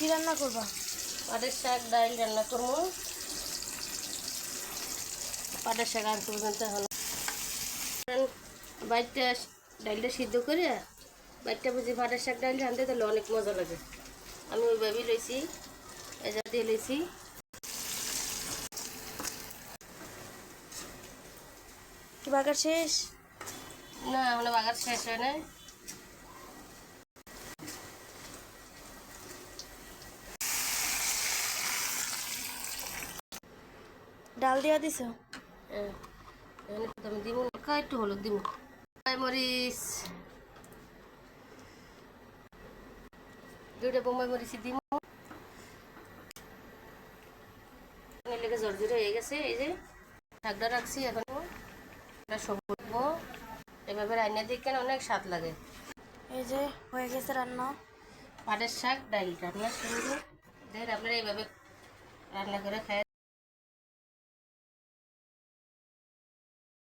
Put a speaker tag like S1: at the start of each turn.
S1: কি রান্না করবা?
S2: পাটের শাক ডাল রান্না করবো। পাটের শাক আনতে পর্যন্ত হলো বাইরটা ডালটা সিদ্ধ করে বাইরটা বুঝি পাটের শাক ডাল রাঁধতে তাহলে অনেক মজা লাগে। আমি ওইভাবেই লইছি, এজা দিয়ে লইছি।
S1: কি বাগার শেষ?
S2: না মানে বাগার শেষ হয় নাই।
S1: ডাল দিয়া দিছো?
S2: আমি দিব একটু হলুদ দিব, মরিচ দুইটা বোম্বাই মরিচ দিব। লেগে জর্জরে হয়ে গেছে। এই যে শাকটা রাখছি, এখন সবুজ এভাবে রান্না দিয়ে কেন অনেক স্বাদ লাগে।
S1: এই যে হয়ে গেছে রান্না।
S2: পাটের শাক ডাল রান্না সুন্দর। আপনারা এইভাবে রান্না করে খায়।